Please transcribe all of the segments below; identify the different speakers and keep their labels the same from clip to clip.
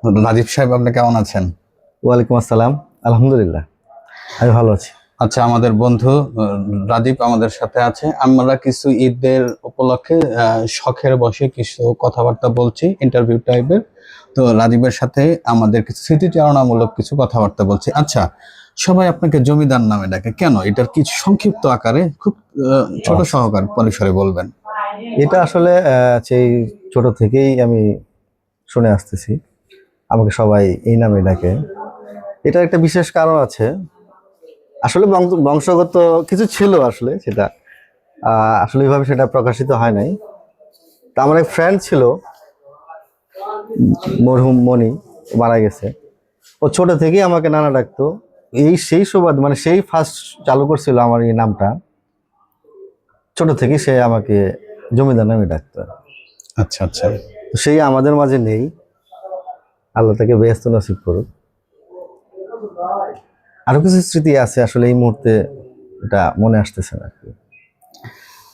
Speaker 1: রাজীব সাহেব, আপনি কেমন আছেন?
Speaker 2: ওয়ালাইকুম আসসালাম। আলহামদুলিল্লাহ, আমি ভালো আছি।
Speaker 1: আচ্ছা, আমাদের বন্ধু রাজীব আমাদের সাথে আছে। আমরা কিছু ঈদের উপলক্ষে শখের বসে কিছু কথাবার্তা বলছি, ইন্টারভিউ টাইপের। তো রাজীবের সাথে আমাদের কিছু স্মৃতিচারণামূলক কিছু কথাবার্তা বলছি। আচ্ছা, সবাই আপনাকে জমিদার নামে ডাকে কেন? এটার কিছু সংক্ষিপ্ত আকারে খুব ছোট
Speaker 2: আচ্ছা,
Speaker 1: সহকার পরিসরে বলবেন।
Speaker 2: এটা আসলে সেই ছোট থেকেই আমি শুনে আসতেছি, আমাকে সবাই এই নামে ডাকে। এটার একটা বিশেষ কারণ আছে। আসলে বংশগত কিছু ছিল, আসলে সেটা আসলে এইভাবে সেটা প্রকাশিত হয় নাই। তা আমার এক ফ্রেন্ড ছিল, মরহুম মনি, মারা গেছে। ও ছোট থেকেই আমাকে নানা ডাকতো। সেই সুবাদ, মানে সেই ফার্স্ট চালু করছিল আমার এই নামটা। ছোট থেকেই সে আমাকে জমিদার নামে ডাকতো।
Speaker 1: আচ্ছা আচ্ছা।
Speaker 2: তো সেই আমাদের মাঝে নেই, আল্লাহ তাকে বেহেশত নসিব করুক। আরো কিছু স্মৃতি আছে, আসলে এই মুহূর্তে এটা মনে আসতেছে না আর কি।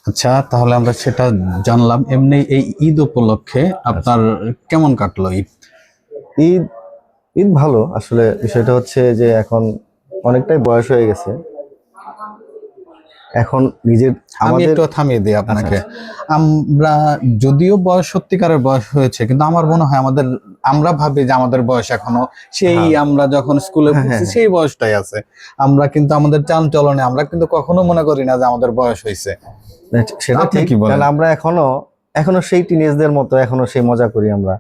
Speaker 1: আচ্ছা, তাহলে আমরা সেটা জানলাম। এমনি এই ঈদ উপলক্ষে আপনার কেমন কাটলো ঈদ?
Speaker 2: ঈদ ঈদ ভালো। আসলে বিষয়টা হচ্ছে যে এখন অনেকটাই বয়স হয়ে গেছে, এখন নিজের
Speaker 1: আমি
Speaker 2: আমাদের।
Speaker 1: একটু থামিয়ে দিই আপনাকে।
Speaker 2: আচ্ছা,
Speaker 1: আমরা যদিও বয়স, সত্যিকারের বয়স হয়েছে, কিন্তু আমার মনে হয় আমরা ভাবি যে আমাদের বয়স এখনো সেই
Speaker 2: হ্যাঁ,
Speaker 1: আমরা যখন স্কুলে
Speaker 2: হ্যাঁ, হ্যাঁ,
Speaker 1: পড়ছি
Speaker 2: হ্যাঁ।
Speaker 1: সেই বয়সটাই আছে। আমরা কিন্তু আমাদের চাল চলনে আমরা কিন্তু কখনো মনে করি না যে আমাদের বয়স হয়েছে।
Speaker 2: সেটা
Speaker 1: আপনি
Speaker 2: ঠিক,
Speaker 1: কি বলেন?
Speaker 2: কারণ আমরা এখনো এখনো সেই টিনেজদের মতো এখনো সেই মজা করি আমরা।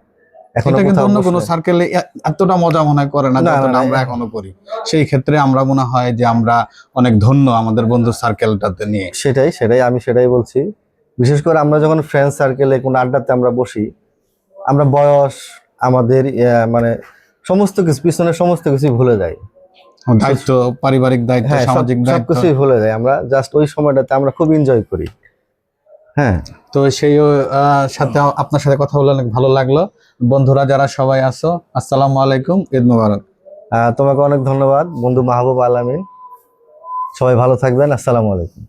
Speaker 2: এখনো
Speaker 1: এটা কিন্তু
Speaker 2: কোথাও
Speaker 1: অন্য কোনো
Speaker 2: বসলে
Speaker 1: সার্কেলে এতটা মজা মনে হয় করে না
Speaker 2: না, না,
Speaker 1: যতটা
Speaker 2: না,
Speaker 1: আমরা এখনো করি। সেই ক্ষেত্রে আমরা মনে হয় যে আমরা অনেক ধন্য আমাদের বন্ধু সার্কেলটাতে নিয়ে।
Speaker 2: সেটাই সেটাই আমি সেটাই বলছি। বিশেষ করে আমরা যখন ফ্রেন্ড সার্কেলে কোনো আড্ডাতে আমরা বসি, আমরা বয়স, আমাদের মানে সমস্ত কিছু, পিছনে সমস্ত কিছু ভুলে যাই।
Speaker 1: দায়িত্ব, পারিবারিক দায়িত্ব,
Speaker 2: হ্যাঁ,
Speaker 1: সামাজিক দায়িত্ব।
Speaker 2: সবকিছুই ভুলে যাই আমরা, জাস্ট ওই সময়টাতে আমরা খুব এনজয় করি। হ্যাঁ,
Speaker 1: তো সেই সাথে আপনার সাথে কথা বলে অনেক ভালো লাগলো। বন্ধুরা যারা সবাই আছো, আসসালামু আলাইকুম, ঈদ মোবারক।
Speaker 2: তোমাকে অনেক ধন্যবাদ বন্ধু মাহবুব আলামিন। সবাই ভালো থাকবেন। আসসালামু আলাইকুম।